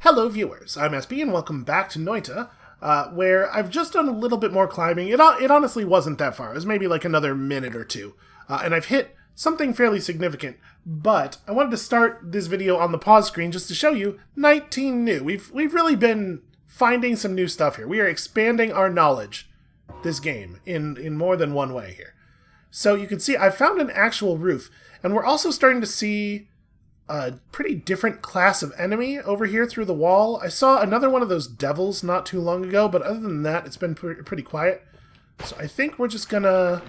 Hello viewers, I'm SB and welcome back to Noita, where I've just done a little bit more climbing. It honestly wasn't that far, it was maybe like another minute or two, and I've hit something fairly significant, but I wanted to start this video on the pause screen just to show you 19 new. We've really been finding some new stuff here. We are expanding our knowledge this game in more than one way here. So you can see I found an actual roof, and we're also starting to see a pretty different class of enemy over here through the wall. I saw another one of those devils not too long ago, but other than that, it's been pretty quiet. So I think we're just gonna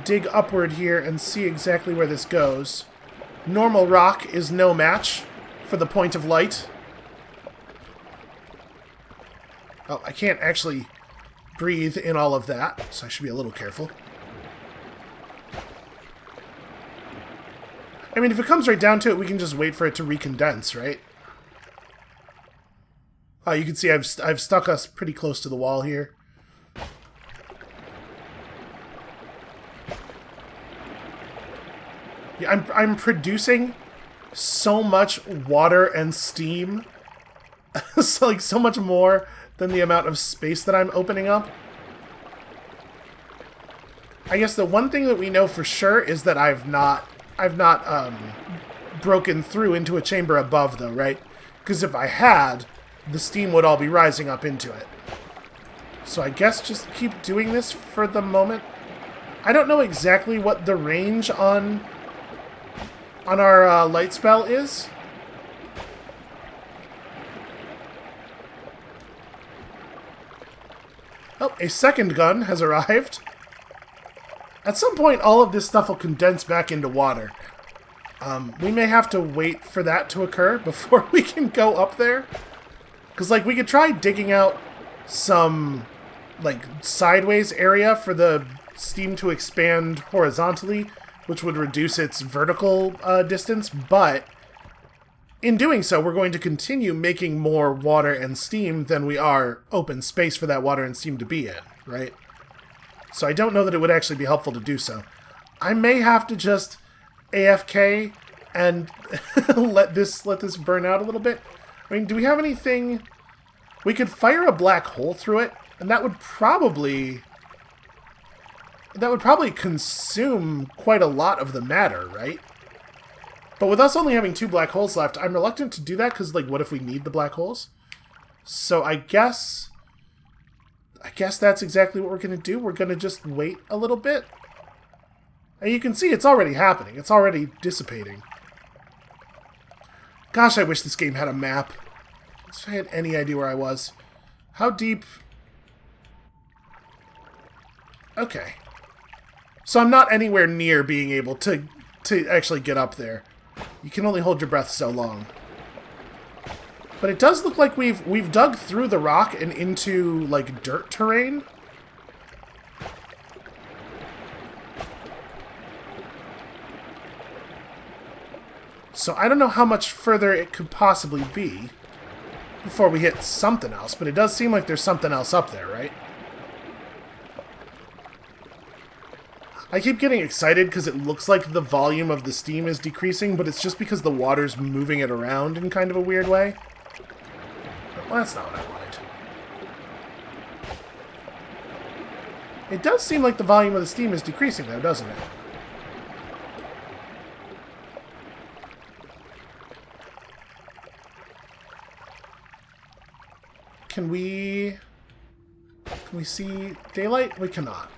dig upward here and see exactly where this goes. Normal rock is no match for the point of light. Oh, I can't actually breathe in all of that, so I should be a little careful. I mean, if it comes right down to it, we can just wait for it to recondense, right? Oh, you can see I've stuck us pretty close to the wall here. Yeah, I'm producing so much water and steam. So, like, so much more than the amount of space that I'm opening up. I guess the one thing that we know for sure is that I've not broken through into a chamber above, though, right? Because if I had, the steam would all be rising up into it. So I guess just keep doing this for the moment. I don't know exactly what the range on our light spell is. Oh, a second gun has arrived. At some point, all of this stuff will condense back into water. We may have to wait for that to occur before we can go up there. Because, like, we could try digging out some, like, sideways area for the steam to expand horizontally, which would reduce its vertical distance, but in doing so, we're going to continue making more water and steam than we are open space for that water and steam to be in, right? So I don't know that it would actually be helpful to do so. I may have to just AFK and let this burn out a little bit. I mean, do we have anything? We could fire a black hole through it, and that would probably consume quite a lot of the matter, right? But with us only having 2 black holes left, I'm reluctant to do that because, like, what if we need the black holes? So I guess that's exactly what we're going to do. We're going to just wait a little bit. And you can see it's already happening. It's already dissipating. Gosh, I wish this game had a map. If I had any idea where I was. How deep? Okay. So I'm not anywhere near being able to actually get up there. You can only hold your breath so long. But it does look like we've dug through the rock and into, like, dirt terrain. So I don't know how much further it could possibly be before we hit something else, but it does seem like there's something else up there, right? I keep getting excited because it looks like the volume of the steam is decreasing, but it's just because the water's moving it around in kind of a weird way. Well, that's not what I wanted. It does seem like the volume of the steam is decreasing, though, doesn't it? Can we see daylight? We cannot.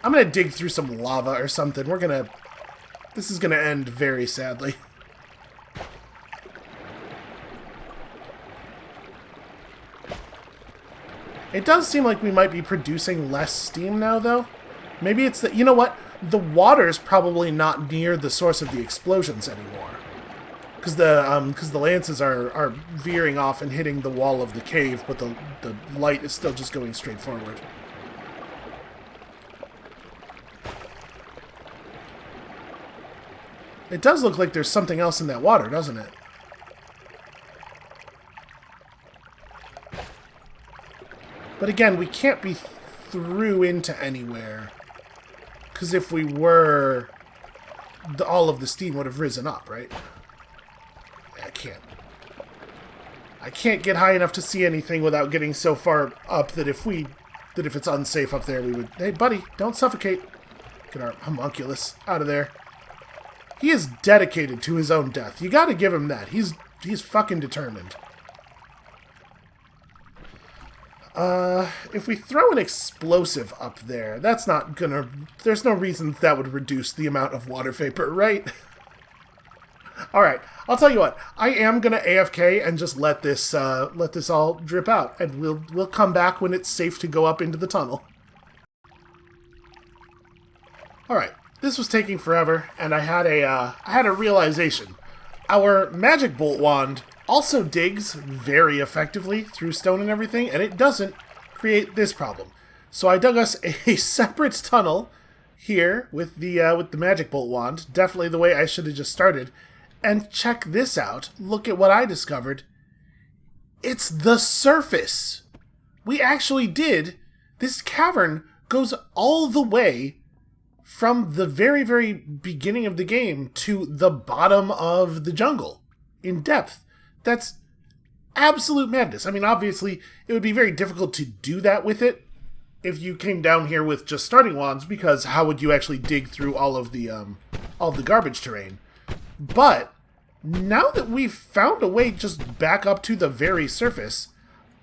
I'm gonna dig through some lava or something. This is gonna end very sadly. It does seem like we might be producing less steam now, though. Maybe it's that, you know what? The water's probably not near the source of the explosions anymore. Because the lances are veering off and hitting the wall of the cave, but the light is still just going straight forward. It does look like there's something else in that water, doesn't it? But again, we can't be through into anywhere. Because if we were, all of the steam would have risen up, right? I can't get high enough to see anything without getting so far up that if it's unsafe up there, we would... Hey, buddy, don't suffocate. Get our homunculus out of there. He is dedicated to his own death. You gotta give him that. He's fucking determined. If we throw an explosive up there, that's not gonna... There's no reason that would reduce the amount of water vapor, right? Alright, I'll tell you what. I am gonna AFK and just let this all drip out. And we'll come back when it's safe to go up into the tunnel. Alright, this was taking forever, and I had a realization. Our magic bolt wand also digs very effectively through stone and everything, and it doesn't create this problem. So I dug us a separate tunnel here with the magic bolt wand, definitely the way I should have just started. And check this out. Look at what I discovered. It's the surface. We actually did. This cavern goes all the way from the very, very beginning of the game to the bottom of the jungle in depth. That's absolute madness. I mean, obviously, it would be very difficult to do that with it if you came down here with just starting wands, because how would you actually dig through all of the garbage terrain? But now that we've found a way just back up to the very surface,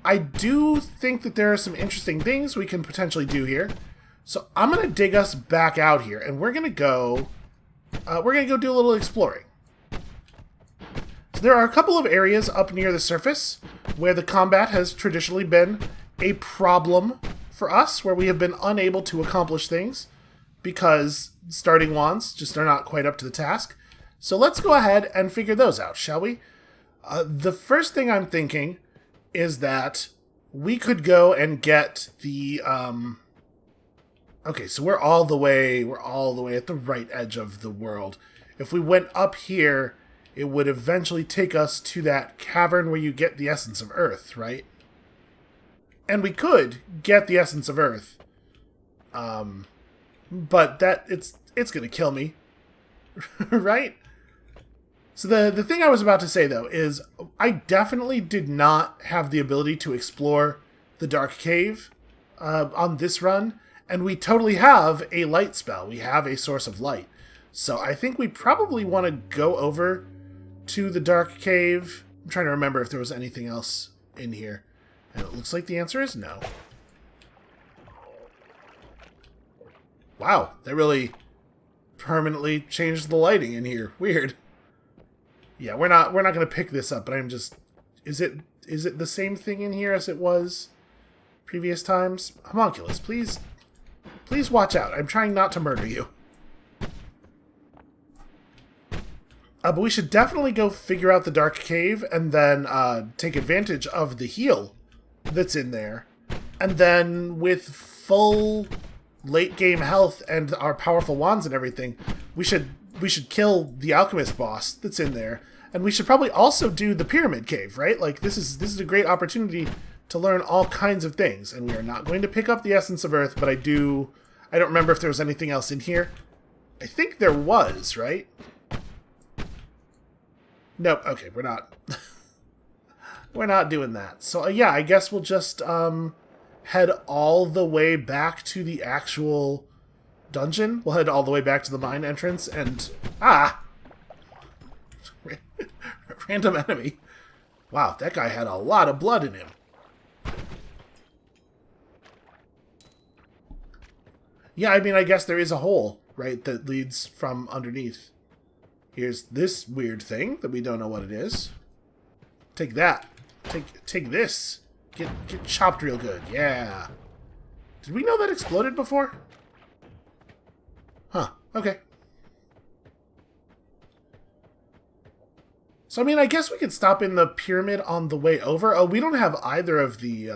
I do think that there are some interesting things we can potentially do here. So I'm going to dig us back out here, and we're going to go do a little exploring. So there are a couple of areas up near the surface where the combat has traditionally been a problem for us, where we have been unable to accomplish things because starting wands just are not quite up to the task. So let's go ahead and figure those out, shall we? The first thing I'm thinking is that we could go and get the... Okay, so we're all the way at the right edge of the world. If we went up here, it would eventually take us to that cavern where you get the essence of Earth, right? And we could get the essence of Earth. But it's gonna kill me. Right? So the thing I was about to say, though, is I definitely did not have the ability to explore the Dark Cave on this run, and we totally have a light spell. We have a source of light. So I think we probably want to go over to the Dark Cave. I'm trying to remember if there was anything else in here. And it looks like the answer is no. Wow, that really permanently changed the lighting in here. Weird. Yeah, we're not going to pick this up, but I'm just... Is it the same thing in here as it was previous times? Homunculus, please watch out. I'm trying not to murder you. But we should definitely go figure out the Dark Cave and then take advantage of the heal that's in there. And then with full late game health and our powerful wands and everything, we should kill the alchemist boss that's in there. And we should probably also do the pyramid cave, right? Like this is a great opportunity to learn all kinds of things. And we are not going to pick up the essence of Earth, but I don't remember if there was anything else in here. I think there was, right? Nope. Okay, we're not. We're not doing that. So yeah, I guess we'll just head all the way back to the actual dungeon. We'll head all the way back to the mine entrance and random enemy. Wow, that guy had a lot of blood in him. Yeah, I mean, I guess there is a hole, right, that leads from underneath. Here's this weird thing that we don't know what it is. Take that. Take this. Get chopped real good. Yeah. Did we know that exploded before? Huh. Okay. So, I mean, I guess we could stop in the pyramid on the way over. Oh, we don't have either of the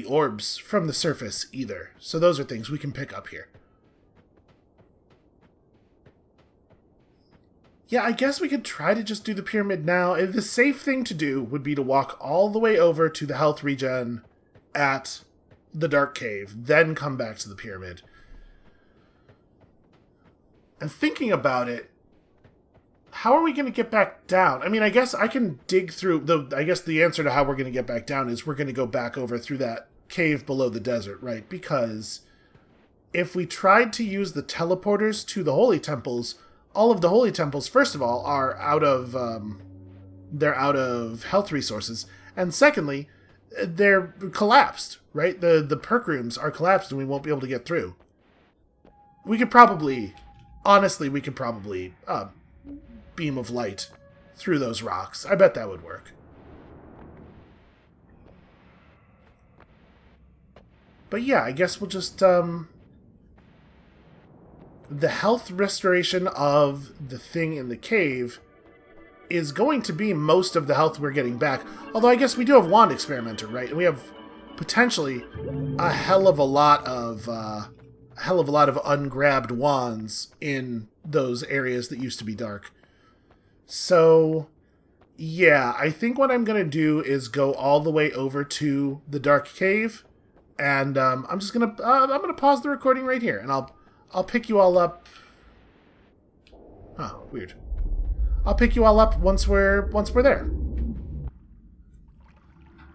orbs from the surface either. So those are things we can pick up here. Yeah, I guess we could try to just do the pyramid now. The safe thing to do would be to walk all the way over to the health regen at the Dark Cave, then come back to the pyramid. And thinking about it, how are we going to get back down? I mean, I guess I can dig through... I guess the answer to how we're going to get back down is we're going to go back over through that cave below the desert, right? Because if we tried to use the teleporters to the holy temples, all of the holy temples, first of all, are out of... they're out of health resources. And secondly, they're collapsed, right? The perk rooms are collapsed and we won't be able to get through. We could probably... Honestly, we could probably... beam of light through those rocks. I bet that would work. But yeah, I guess we'll just, the health restoration of the thing in the cave is going to be most of the health we're getting back. Although I guess we do have Wand Experimenter, right? And we have potentially a hell of a lot of ungrabbed wands in those areas that used to be dark. So, yeah, I think what I'm going to do is go all the way over to the dark cave, and I'm just going to I'm going to pause the recording right here, and I'll pick you all up. Huh, weird. I'll pick you all up once we're there.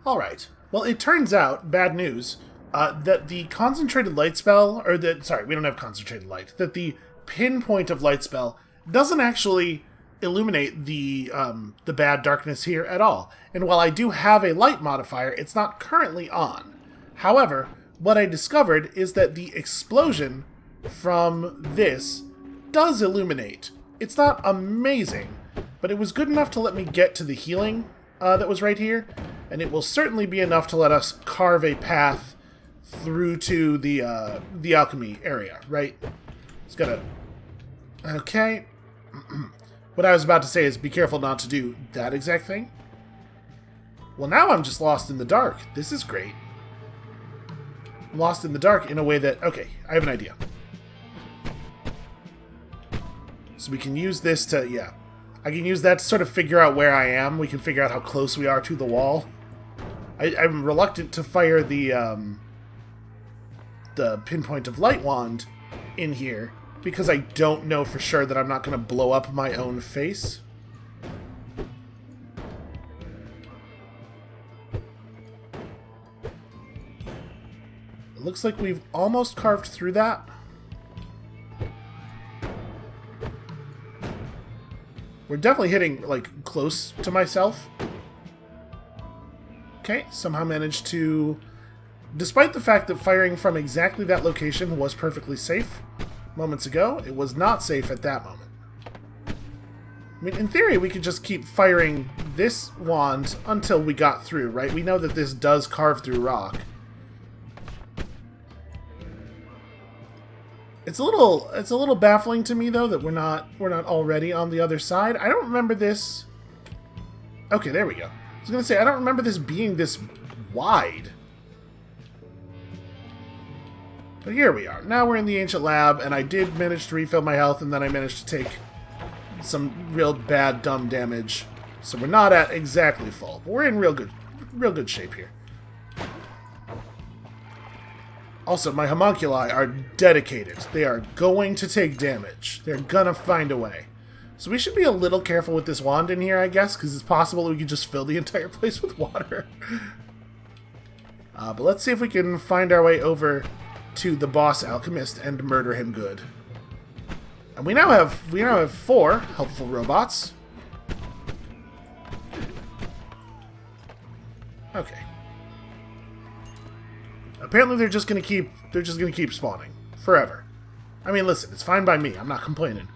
All right. Well, it turns out, bad news, that the concentrated light spell, or sorry, we don't have concentrated light, that the pinpoint of light spell doesn't actually illuminate the bad darkness here at all. And while I do have a light modifier, it's not currently on. However, what I discovered is that the explosion from this does illuminate. It's not amazing, but it was good enough to let me get to the healing that was right here, and it will certainly be enough to let us carve a path through to the alchemy area, right? It's gotta... Okay. What I was about to say is be careful not to do that exact thing. Well, now I'm just lost in the dark. This is great. I'm lost in the dark in a way that... Okay, I have an idea. So we can use this to... Yeah. I can use that to sort of figure out where I am. We can figure out how close we are to the wall. I'm reluctant to fire the pinpoint of light wand in here, because I don't know for sure that I'm not going to blow up my own face. It looks like we've almost carved through that. We're definitely hitting, like, close to myself. Okay, somehow managed to... Despite the fact that firing from exactly that location was perfectly safe moments ago, it was not safe at that moment. I mean, in theory, we could just keep firing this wand until we got through, right? We know that this does carve through rock. It's a little baffling to me, though, that we're not already on the other side. I don't remember this... Okay, there we go. I was going to say, I don't remember this being this wide. But here we are. Now we're in the Ancient Lab, and I did manage to refill my health, and then I managed to take some real bad, dumb damage. So we're not at exactly full, but we're in real good shape here. Also, my homunculi are dedicated. They are going to take damage. They're gonna find a way. So we should be a little careful with this wand in here, I guess, because it's possible that we could just fill the entire place with water. But let's see if we can find our way over to the boss alchemist and murder him good. And we now have 4 helpful robots. Okay. Apparently they're just gonna keep spawning forever. I mean, listen, it's fine by me. I'm not complaining.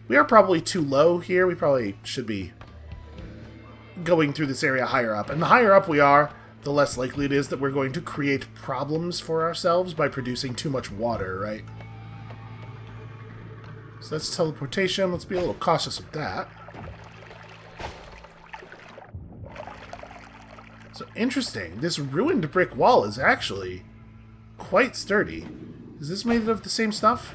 We are probably too low here. We probably should be going through this area higher up. And the higher up we are, the less likely it is that we're going to create problems for ourselves by producing too much water, right? So that's teleportation. Let's be a little cautious with that. So interesting. This ruined brick wall is actually quite sturdy. Is this made of the same stuff?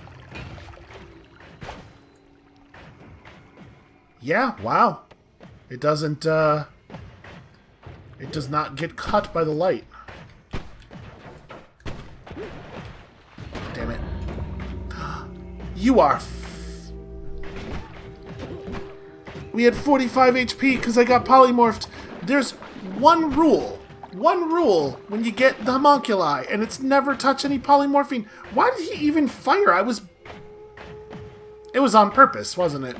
Yeah, wow. It doesn't, it does not get cut by the light. Damn it. You are... We had 45 HP because I got polymorphed. There's one rule when you get the homunculi, and it's never touch any polymorphine. Why did he even fire? It was on purpose, wasn't it?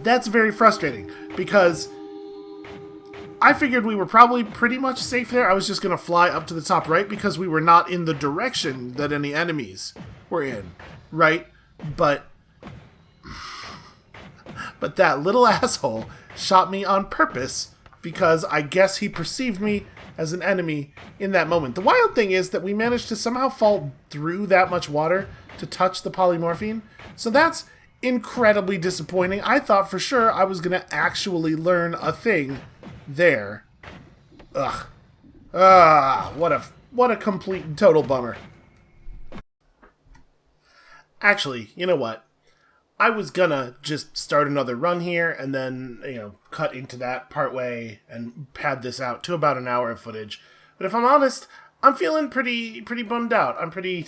That's very frustrating, because I figured we were probably pretty much safe there. I was just going to fly up to the top right because we were not in the direction that any enemies were in, right? But that little asshole shot me on purpose because I guess he perceived me as an enemy in that moment. The wild thing is that we managed to somehow fall through that much water to touch the polymorphine. So that's incredibly disappointing. I thought for sure I was going to actually learn a thing there. Ugh. What a complete and total bummer. Actually, you know what? I was gonna just start another run here and then, cut into that partway and pad this out to about an hour of footage. But if I'm honest, I'm feeling pretty bummed out. I'm pretty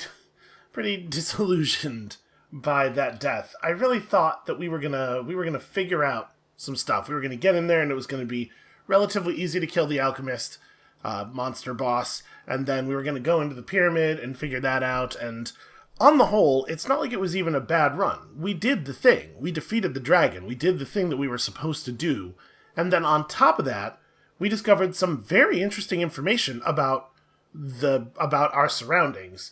disillusioned by that death. I really thought that we were gonna figure out some stuff. We were gonna get in there and it was gonna be relatively easy to kill the alchemist monster boss, and then we were gonna go into the pyramid and figure that out. And on the whole, it's not like it was even a bad run. We did the thing. We defeated the dragon. We did the thing that we were supposed to do. And then on top of that, we discovered some very interesting information about our surroundings.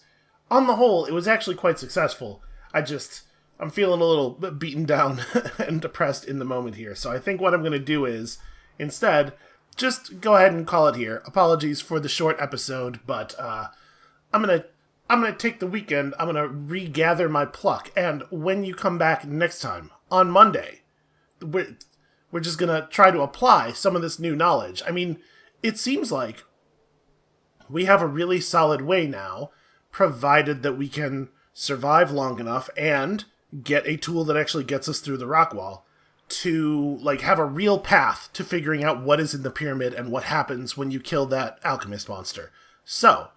On the whole, it was actually quite successful. I'm feeling a little bit beaten down and depressed in the moment here. So I think what I'm going to do is, instead, just go ahead and call it here. Apologies for the short episode, but I'm going to take the weekend, I'm going to regather my pluck, and when you come back next time, on Monday, we're just going to try to apply some of this new knowledge. I mean, it seems like we have a really solid way now, provided that we can survive long enough and get a tool that actually gets us through the rock wall, to have a real path to figuring out what is in the pyramid and what happens when you kill that alchemist monster. So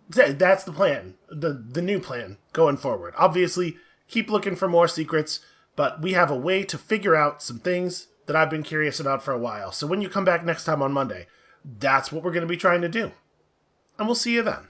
that's the plan, the new plan going forward. Obviously, keep looking for more secrets, but we have a way to figure out some things that I've been curious about for a while. So when you come back next time on Monday, that's what we're going to be trying to do. And we'll see you then.